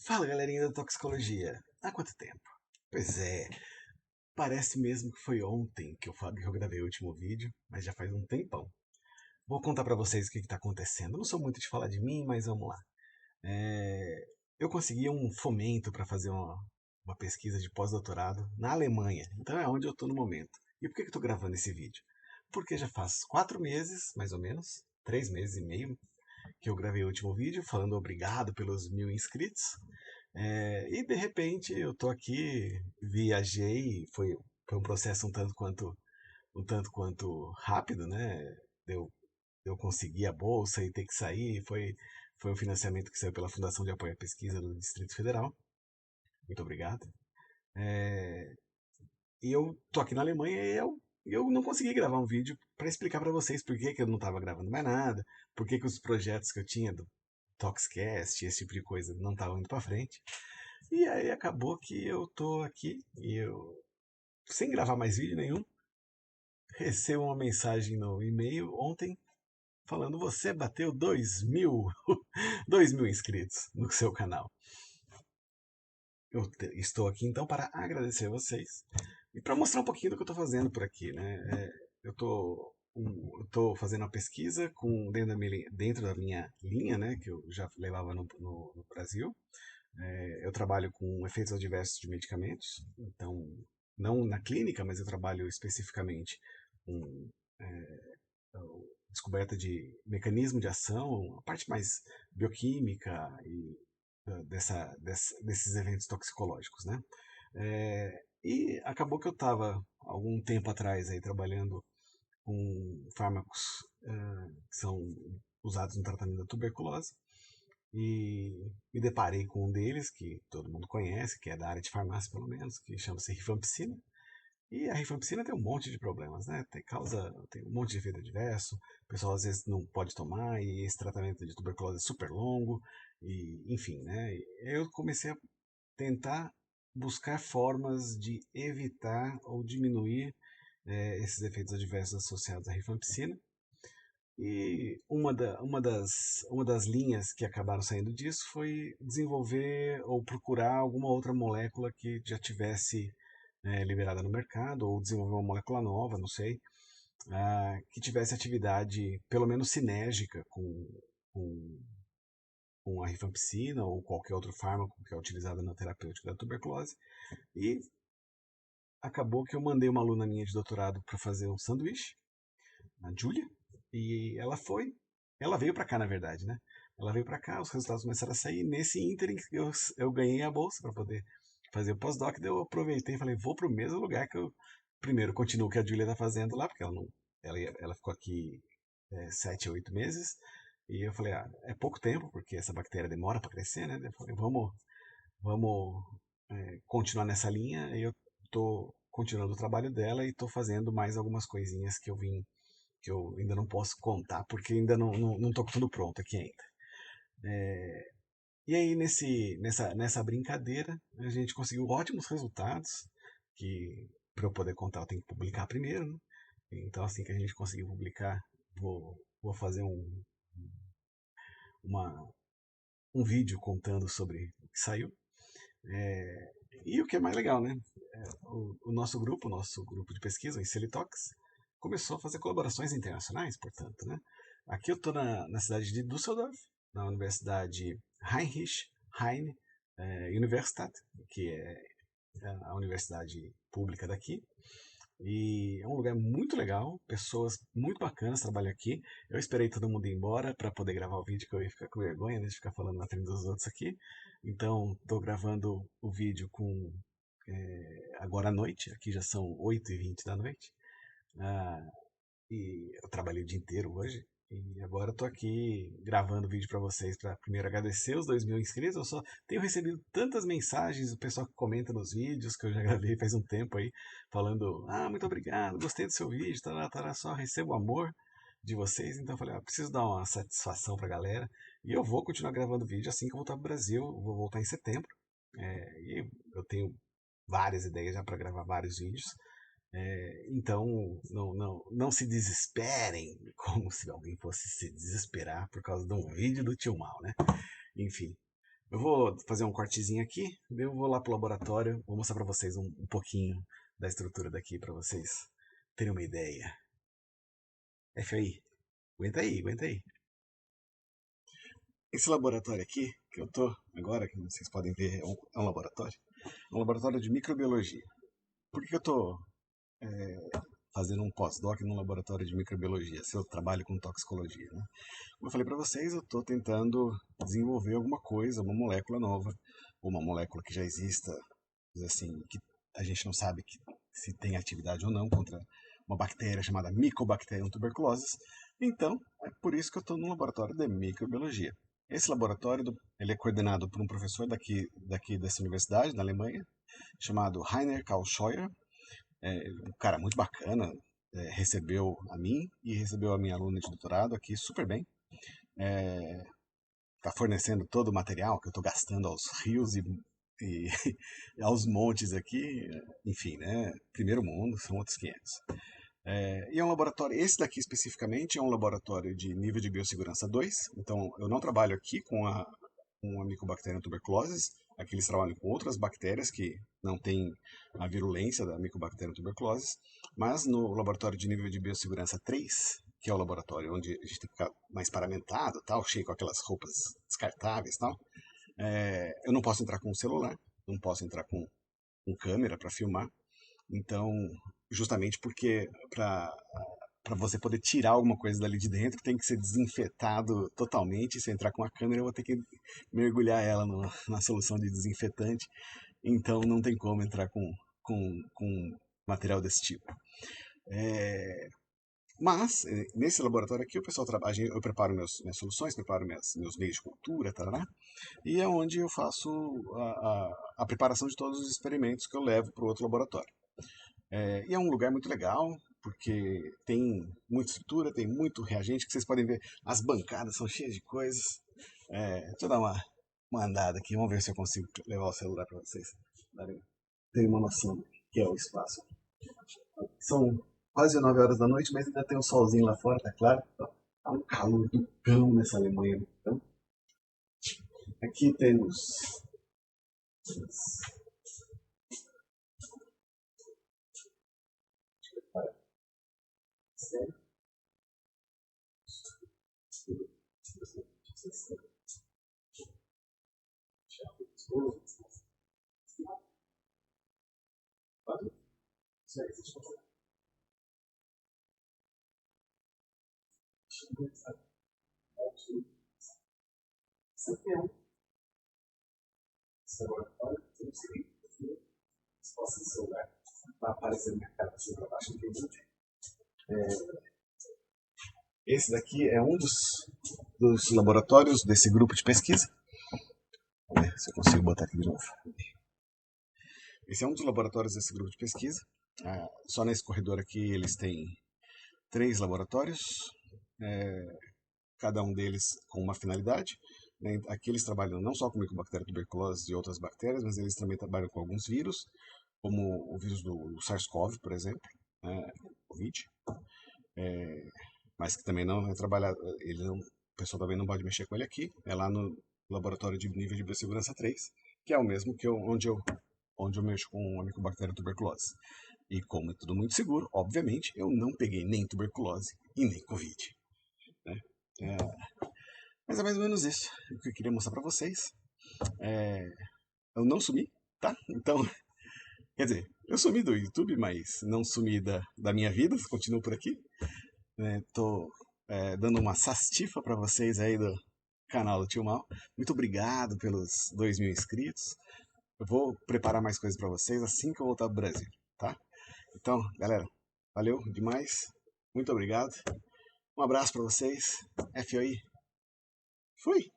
Fala, galerinha da toxicologia. Há quanto tempo? Pois é, parece mesmo que foi ontem que eu gravei o último vídeo, mas já faz um tempão. Vou contar pra vocês o que está acontecendo. Eu não sou muito de falar de mim, mas vamos lá. Eu consegui um fomento para fazer uma pesquisa de pós-doutorado na Alemanha, então é onde eu estou no momento. E por que eu estou gravando esse vídeo? Porque já faz 4 meses, mais ou menos, 3 meses e meio, que eu gravei o último vídeo falando obrigado pelos 1.000 inscritos. E de repente eu tô aqui, viajei, foi um processo um tanto quanto rápido, né? Eu, eu consegui a bolsa e ter que sair, foi um financiamento que saiu pela Fundação de Apoio à Pesquisa do Distrito Federal. Muito obrigado. É, e eu tô aqui na Alemanha e eu não consegui gravar um vídeo para explicar para vocês por que eu não estava gravando mais nada, por que os projetos que eu tinha do Toxcast, esse tipo de coisa, não estavam indo para frente. E aí acabou que eu tô aqui e eu, sem gravar mais vídeo nenhum, recebo uma mensagem no e-mail ontem falando: você bateu 2.000, 2.000 inscritos no seu canal. Estou aqui então para agradecer a vocês e para mostrar um pouquinho do que eu estou fazendo por aqui, né? Eu tô fazendo uma pesquisa dentro da minha linha, né, que eu já levava no Brasil. Eu trabalho com efeitos adversos de medicamentos, então, não na clínica, mas eu trabalho especificamente com descoberta de mecanismo de ação, a parte mais bioquímica e desses eventos toxicológicos, né? E acabou que eu estava, algum tempo atrás, aí, trabalhando com fármacos que são usados no tratamento da tuberculose, e me deparei com um deles, que todo mundo conhece, que é da área de farmácia pelo menos, que chama-se rifampicina. E a rifampicina tem um monte de problemas, né? Tem um monte de efeito adverso, o pessoal às vezes não pode tomar, e esse tratamento de tuberculose é super longo, e enfim, né? Eu comecei a tentar buscar formas de evitar ou diminuir esses efeitos adversos associados à rifampicina. E uma das linhas que acabaram saindo disso foi desenvolver ou procurar alguma outra molécula que já tivesse liberada no mercado, ou desenvolver uma molécula nova, não sei, que tivesse atividade pelo menos sinérgica com, com a rifampicina ou qualquer outro fármaco que é utilizado na terapêutica da tuberculose. E acabou que eu mandei uma aluna minha de doutorado para fazer um sanduíche, a Júlia, e ela veio para cá, na verdade, né? Ela veio para cá, os resultados começaram a sair. Nesse ínterim, eu ganhei a bolsa para poder fazer o pós-doc. Daí eu aproveitei e falei: vou para o mesmo lugar que eu primeiro continuo o que a Julia está fazendo lá, porque ela não, ela ficou aqui 7 a 8 meses. E eu falei: é pouco tempo, porque essa bactéria demora para crescer, né? Daí eu falei: vamos continuar nessa linha. E eu estou continuando o trabalho dela e estou fazendo mais algumas coisinhas que eu ainda não posso contar, porque ainda não tô com tudo pronto aqui ainda. E aí, nessa brincadeira, a gente conseguiu ótimos resultados, que para eu poder contar eu tenho que publicar primeiro, né? Então, assim que a gente conseguir publicar, vou fazer uma, um vídeo contando sobre o que saiu. E o que é mais legal, né? O nosso grupo de pesquisa, o Incelitox, começou a fazer colaborações internacionais, portanto, né? Aqui eu estou na cidade de Düsseldorf, na Universidade Heinrich Heine Universität, que é a universidade pública daqui. E é um lugar muito legal, pessoas muito bacanas trabalham aqui. Eu esperei todo mundo ir embora para poder gravar o vídeo, que eu ia ficar com vergonha, né, de ficar falando na frente dos outros aqui. Então, estou gravando o vídeo agora à noite, aqui já são 8h20 da noite. Ah, e eu trabalhei o dia inteiro hoje. E agora eu tô aqui gravando vídeo para vocês para primeiro agradecer os 2.000 inscritos. Eu só tenho recebido tantas mensagens do pessoal que comenta nos vídeos que eu já gravei faz um tempo aí, falando: muito obrigado, gostei do seu vídeo, só recebo o amor de vocês. Então eu falei: preciso dar uma satisfação pra galera. E eu vou continuar gravando vídeo assim que eu voltar pro Brasil. Eu vou voltar em setembro. E eu tenho várias ideias já para gravar vários vídeos. Então, não se desesperem, como se alguém fosse se desesperar por causa de um vídeo do Tio Mal, né? Enfim, Eu vou fazer um cortezinho aqui, daí eu vou lá pro laboratório, vou mostrar pra vocês um pouquinho da estrutura daqui pra vocês terem uma ideia. FI, aguenta aí, aguenta aí. Esse laboratório aqui, que eu tô agora, que vocês podem ver, é um laboratório. É um laboratório de microbiologia. Por que eu tô fazendo um pós-doc num laboratório de microbiologia, se eu trabalho com toxicologia, né? Como eu falei para vocês, eu estou tentando desenvolver alguma coisa, uma molécula nova, ou uma molécula que já exista, assim, que a gente não sabe se tem atividade ou não contra uma bactéria chamada Mycobacterium tuberculosis. Então, é por isso que eu estou no laboratório de microbiologia. Esse laboratório ele é coordenado por um professor daqui dessa universidade, da Alemanha, chamado Rainer Karl Scheuer. Um cara muito bacana, recebeu a mim e recebeu a minha aluna de doutorado aqui super bem. Está fornecendo todo o material que eu estou gastando aos rios e aos montes aqui. Enfim, né? Primeiro mundo, são outros 500. E é um laboratório, esse daqui especificamente é um laboratório de nível de biossegurança 2. Então, eu não trabalho aqui com a Mycobacterium tuberculosis. Aqui eles trabalham com outras bactérias que não têm a virulência da Mycobacterium tuberculosis. Mas no laboratório de nível de biossegurança 3, que é o laboratório onde a gente tem que ficar mais paramentado, tal, cheio com aquelas roupas descartáveis, tal, eu não posso entrar com o celular, não posso entrar com câmera para filmar. Então, justamente porque para você poder tirar alguma coisa dali de dentro, tem que ser desinfetado totalmente. Se eu entrar com a câmera, eu vou ter que mergulhar ela na solução de desinfetante. Então, não tem como entrar com material desse tipo. Mas, nesse laboratório aqui, o pessoal trabalha, eu preparo minhas soluções, preparo meus meios de cultura, tarará, e é onde eu faço a preparação de todos os experimentos que eu levo para o outro laboratório. E é um lugar muito legal, porque tem muita estrutura, tem muito reagente, que vocês podem ver, as bancadas são cheias de coisas. Deixa eu dar uma andada aqui, vamos ver se eu consigo levar o celular para vocês terem uma noção do que é o espaço. São quase 9 horas da noite, mas ainda tem um solzinho lá fora, tá claro? Tá um calor do cão nessa Alemanha. Então, aqui temos esse daqui é um dos laboratórios desse grupo de pesquisa. Vamos ver se eu consigo botar aqui de novo. Esse é um dos laboratórios desse grupo de pesquisa. Só nesse corredor aqui eles têm 3 laboratórios, cada um deles com uma finalidade. Aqui eles trabalham não só com Mycobacterium tuberculosis e outras bactérias, mas eles também trabalham com alguns vírus, como o vírus do SARS-CoV, por exemplo, Covid, mas que também não é trabalhado, o pessoal também não pode mexer com ele aqui, é lá no laboratório de nível de biossegurança 3, que é o mesmo que onde eu mexo com a Mycobacterium tuberculosis. E como é tudo muito seguro, obviamente, eu não peguei nem tuberculose e nem Covid. Né? Mas é mais ou menos isso que eu queria mostrar para vocês. Eu não sumi, tá? Então, quer dizer, eu sumi do YouTube, mas não sumi da minha vida, continuo por aqui. Tô dando uma sastifa para vocês aí do canal do Tio Mal. Muito obrigado pelos 2.000 inscritos. Eu vou preparar mais coisas para vocês assim que eu voltar pro Brasil, tá? Então, galera, valeu demais. Muito obrigado. Um abraço para vocês. FOI. Fui!